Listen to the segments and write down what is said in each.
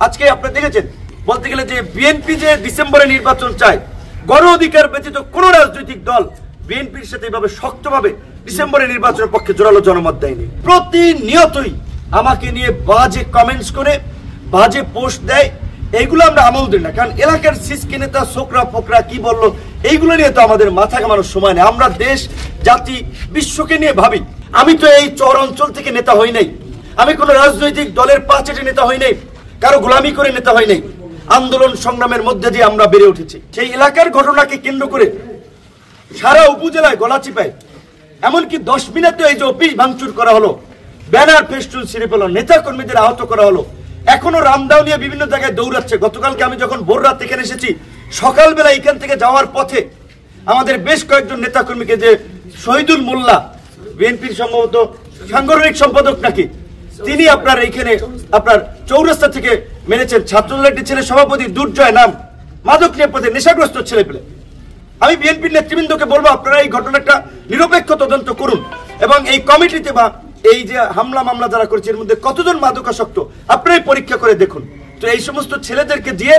আজকে আপনি দেখেছেন বলতে গেলে যে বিএনপি যে ডিসেম্বরে নির্বাচন চায়, গণ অধিকার ব্যতীত কোন রাজনৈতিক দল বিএনপির সাথে এভাবে শক্তভাবে ডিসেম্বরে নির্বাচনের পক্ষে জোরালো জনমত দেয়নি। প্রতিনিয়তই আমাকে নিয়ে বাজে কমেন্টস করে বাজে পোস্ট দেয়, এইগুলো আমরা আমল দিই না। কারণ এলাকার সিসকে নেতা ছোকরা ফোকরা কি বললো এইগুলো নিয়ে তো আমাদের মাথা ঘামানোর সময় নেই। আমরা দেশ জাতি বিশ্বকে নিয়ে ভাবি। আমি তো এই চর অঞ্চল থেকে নেতা হই নাই, আমি কোন রাজনৈতিক দলের পাঁচেটে নেতা হই নাই, কারো গোলামি করে নেতা হই নাই। আন্দোলন সংগ্রামের মধ্যে দিয়ে আমরা বেড়ে উঠেছি। সেই এলাকার ঘটনাকে কেন্দ্র করে সারা উপজেলায় গলাচিপায় এমনকি 10 মিনিটে এই যে অফিস ভাঙচুর করা হলো, ব্যানার ফেস্টুন ছিঁড়ে ফেলো, নেতা কর্মীদের আহত করা হলো, এখনো রামদাও নিয়ে বিভিন্ন জায়গায় দৌড়াচ্ছে। গতকালকে আমি যখন ভোর রাত এখানে এসেছি, সকালবেলা এখান থেকে যাওয়ার পথে আমাদের বেশ কয়েকজন নেতা কর্মীকে যে শহীদুল মোল্লা, বিএনপির সম্ভবত সাংগঠনিক সম্পাদক নাকি, তিনি আপনার এইখানে আপনার চৌরাস্তা থেকে মেরেছেন। ছাত্রদলের ছেলে সভাপতি দুর্জয় নাম, মাদক নিয়ে পথে নেশাগ্রস্ত ছেলে পেলে। আমি বিএনপির নেতৃবৃন্দকে বলবো আপনারা এই ঘটনাটা নিরপেক্ষ তদন্ত করুন এবং এই কমিটিতে বা এই যে হামলা মামলা যারা করেছে এর মধ্যে কতজন মাদকাসক্ত আপনারাই পরীক্ষা করে দেখুন। তো এই সমস্ত ছেলেদেরকে দিয়ে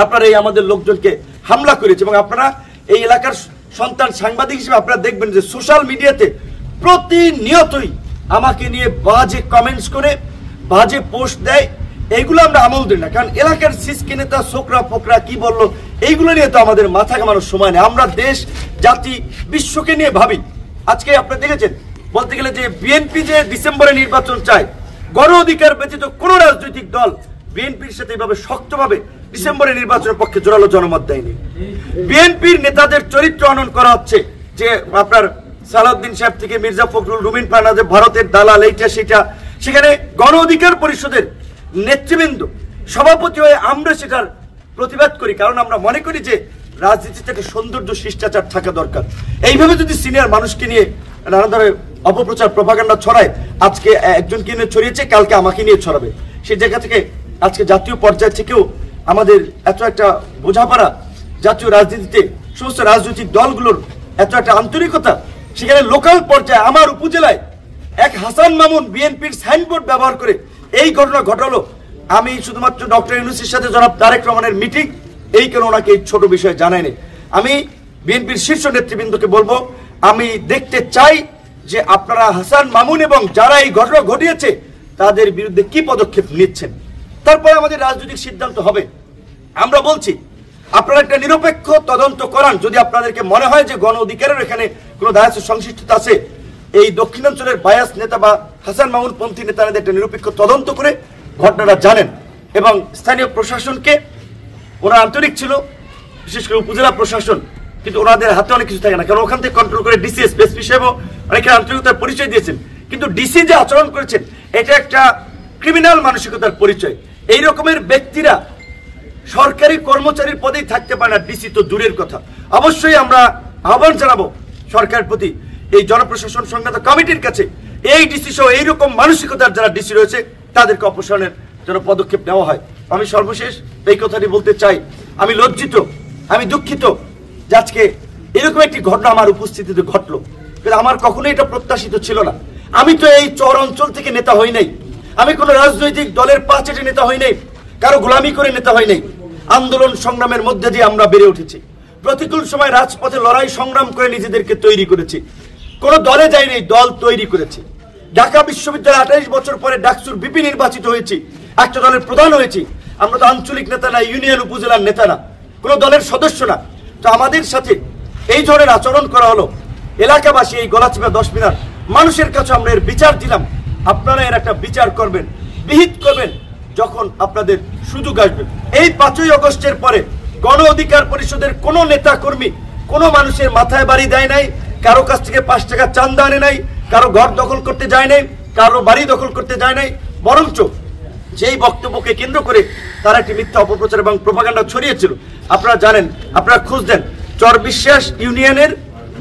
আপনারা এই আমাদের লোকজনকে হামলা করেছে এবং আপনারা এই এলাকার সন্তান সাংবাদিক হিসেবে আপনারা দেখবেন যে সোশ্যাল মিডিয়াতে প্রতিনিয়তই আমাকে নিয়ে বাজে কমেন্টস করে বাজে পোস্ট দেয়, এইগুলো আমরা আমল দিই না। কারণ এলাকার সিসকে নেতা ছোকরা ফোকরা কি বললো এইগুলো নিয়ে তো আমাদের মাথা ঘামানোর সময় নেই। আমরা দেশ জাতি বিশ্বকে নিয়ে ভাবি। আজকে আপনি দেখেছেন বলতে গেলে যে বিএনপি যে ডিসেম্বরে নির্বাচন চায়, গণ অধিকার ব্যতীত কোন রাজনৈতিক দল বিএনপির সাথে এভাবে শক্তভাবে ডিসেম্বরে নির্বাচনের পক্ষে জোরালো জনমত দেয়নি। বিএনপির নেতাদের চরিত্র হনন করা হচ্ছে, যে আপনার সালাউদ্দিন সাহেব থেকে মির্জা ফখরুল, রুমিন ফারহানা, যে ভারতের দালাল এইটা সেটা, সেখানে গণ অধিকার পরিষদের নেতৃবৃন্দ সভাপতি হয়ে আমরা সেটার প্রতিবাদ করি। কারণ আমরা মনে করি যে রাজনীতিতে একটা সৌন্দর্য শিষ্টাচার থাকা দরকার। এইভাবে যদি সিনিয়র মানুষকে নিয়ে নানা ধরনের অপপ্রচার প্রপাগান্ডা ছড়ায়, আজকে একজনকে নিয়ে ছড়িয়েছে, কালকে আমাকে নিয়ে ছড়াবে, সেই জায়গা থেকে আজকে জাতীয় পর্যায় থেকেও আমাদের এত একটা বোঝাপড়া, জাতীয় রাজনীতিতে সমস্ত রাজনৈতিক দলগুলোর এত একটা আন্তরিকতা, সেখানে লোকাল পর্যায়ে আমার উপজেলায় এক হাসান মামুন বিএনপির সাইনবোর্ড ব্যবহার করে এই ঘটনা ঘটালো। আমি শুধুমাত্র ডক্টর ইউনূসের সাথে জনাব তারেক রহমানের মিটিং, এই কেন ওনাকে এই ছোট বিষয়ে জানায়নি। আমি বিএনপির শীর্ষ নেতৃবৃন্দকে বলবো, আমি দেখতে চাই যে আপনারা হাসান মামুন এবং যারা এই ঘটনা ঘটিয়েছে তাদের বিরুদ্ধে কি পদক্ষেপ নিচ্ছেন, তারপরে আমাদের রাজনৈতিক সিদ্ধান্ত হবে। আমরা বলছি আপনারা একটা নিরপেক্ষ তদন্ত করান। যদি আপনাদেরকে মনে হয় যে গণ অধিকারের এখানে কোনো দায়িত্ব সংশ্লিষ্টতা আছে, এই দক্ষিণাঞ্চলের বায়াস নেতা বা হাসান মামুন পন্থী নেতাদের একটা নিরপেক্ষ তদন্ত করে ঘটনাটা জানেন এবং স্থানীয় প্রশাসনকে, ওরা আন্তরিক ছিল, বিশেষ করে উপজেলা প্রশাসন, কিন্তু ওনাদের হাতে অনেক কিছু থাকে না, কারণ ওখান থেকে কন্ট্রোল করে ডিসি, এসপি সাহেবও অনেকে আন্তরিকতার পরিচয় দিয়েছেন, কিন্তু ডিসি যে আচরণ করেছেন এটা একটা ক্রিমিনাল মানসিকতার পরিচয়। এই রকমের ব্যক্তিরা সরকারি কর্মচারীর পদেই থাকতে পারে না, ডিসি তো দূরের কথা। অবশ্যই আমরা আহ্বান জানাবো সরকারের প্রতি, এই জনপ্রশাসন সংক্রান্ত কমিটির কাছে, এই ডিসি সহ এইরকম মানসিকতার যারা ডিসি রয়েছে তাদেরকে অপসারণের জন্য পদক্ষেপ নেওয়া হয়। আমি সর্বশেষ এই কথাটি বলতে চাই, আমি লজ্জিত, আমি দুঃখিত যে আজকে এরকম একটি ঘটনা আমার উপস্থিতিতে ঘটলো, কিন্তু আমার কখনোই এটা প্রত্যাশিত ছিল না। আমি তো এই চর অঞ্চল থেকে নেতা হই নাই, আমি কোনো রাজনৈতিক দলের পাঁচেটে নেতা হই নাই, কারো গোলামি করে নেতা হই নাই। আন্দোলন সংগ্রামের মধ্যে দিয়ে আমরা বেড়ে উঠেছি, প্রতিকূল সময় রাজপথে লড়াই সংগ্রাম করে নিজেদেরকে তৈরি করেছি, কোনো দলে যাই নাই, দল তৈরি করেছি। ঢাকা বিশ্ববিদ্যালয়ে 28 বছর পরে ডাকসুর বিপি নির্বাচিত হয়েছি, একটা দলের প্রধান হয়েছি। আমরা তো আঞ্চলিক নেতা না, ইউনিয়ন উপজেলার নেতা না, কোনো দলের সদস্য না। তো আমাদের সাথে এই ধরনের আচরণ করা হলো, এলাকাবাসী এই গলাচিপা 10 মিনিট মানুষের কাছে আমরা এর বিচার দিলাম। আপনারা এর একটা বিচার করবেন, বিহিত করবেন যখন আপনাদের সুযোগ আসবে। এই 5ই আগস্টের পরে গণ অধিকার পরিষদের কোনো নেতা কর্মী কোনো মানুষের মাথায় বাড়ি দেয় নাই, কারো কাছ থেকে 5 টাকা চান্দা আনে নাই, কারো ঘর দখল করতে যায় নাই, কারো বাড়ি দখল করতে যায় নাই, বরঞ্চ যেই বক্তব্যকে কেন্দ্র করে তারা একটি মিথ্যা অপপ্রচার এবং প্রোপাগান্ডা ছড়িয়েছিল। আপনারা জানেন, আপনারা খোঁজ দেন, চরবিশ্বাস ইউনিয়নের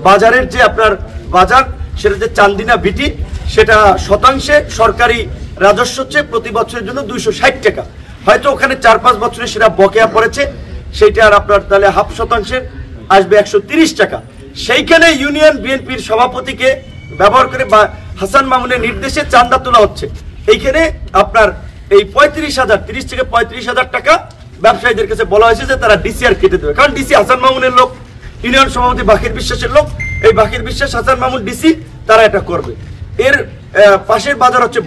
বাজারের যে আপনার বাজার, সেটা যে চান্দিনা ভিটি, সেটা শতাংশে সরকারি রাজস্ব হচ্ছে প্রতি বছরের জন্য 260 টাকা। হয়তো ওখানে 4-5 বছরে সেটা বকেয়া পড়েছে, সেইটা আর আপনার তাহলে হাফ শতাংশে আসবে 130 টাকা। সেইখানে ইউনিয়ন বিএনপির সভাপতিকে ব্যবহার করে বা হাসান মামুনের নির্দেশে চান্দা তোলা হচ্ছে। এইখানে আপনার এই 35,000 30 থেকে 35,000 টাকা ব্যবসায়ীদের কাছে বলা হয়েছে যে তারা ডিসিআর কেটে দেবে, কারণ ডিসি হাসান মামুনের লোক, ইউনিয়ন সভাপতি বাকির বিশ্বাসের লোক, এই বাকির বিশ্বাস হাসান মামুন ডিসি, তারা এটা করবে। এর পাশের বাজার হচ্ছে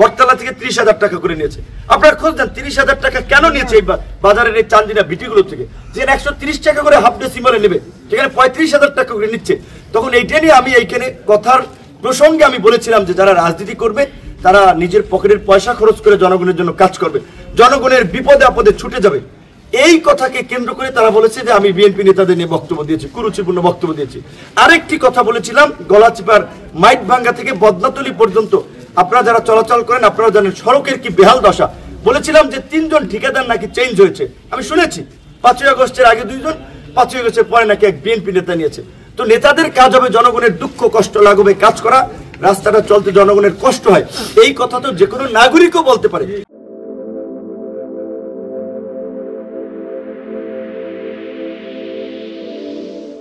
বটতলা থেকে 30,000 টাকা করে নিয়েছে। আপনার খোঁজ দেন 30,000 টাকা কেন নিয়েছে এই বাজারের এই চান্দিনা বিটিগুলো থেকে, যে 130 টাকা করে হাফ ডেসিমালে নেবে, সেখানে 35,000 টাকা করে নিচ্ছে। তখন এইটা নিয়ে আমি এইখানে কথার প্রসঙ্গে আমি বলেছিলাম যে যারা রাজনীতি করবে তারা নিজের পকেটের পয়সা খরচ করে জনগণের জন্য কাজ করবে, জনগণের বিপদে আপদে ছুটে যাবে। এই কথাকে কেন্দ্র করে তারা বলেছে যে আমি বিএনপি নেতাদের নিয়ে বক্তব্য দিয়েছি, কুরুচিপূর্ণ বক্তব্য দিয়েছি। আরেকটি কথা বলেছিলাম, গলাচিপার মাইট ভাঙ্গা থেকে বদনাতলি পর্যন্ত আপনারা যারা চলাচল করেন আপনারা জানেন সড়কের কি বেহাল দশা। বলেছিলাম যে 3 জন ঠিকাদার নাকি চেঞ্জ হয়েছে, আমি শুনেছি 5ই আগস্টের আগে 2 জন, 5ই আগস্টের পরে নাকি এক বিএনপি নেতা নিয়েছে। তো নেতাদের কাজ হবে জনগণের দুঃখ কষ্ট লাগবে কাজ করা, রাস্তাটা চলতে জনগণের কষ্ট হয়, এই কথা তো যে কোনো নাগরিকও বলতে পারে।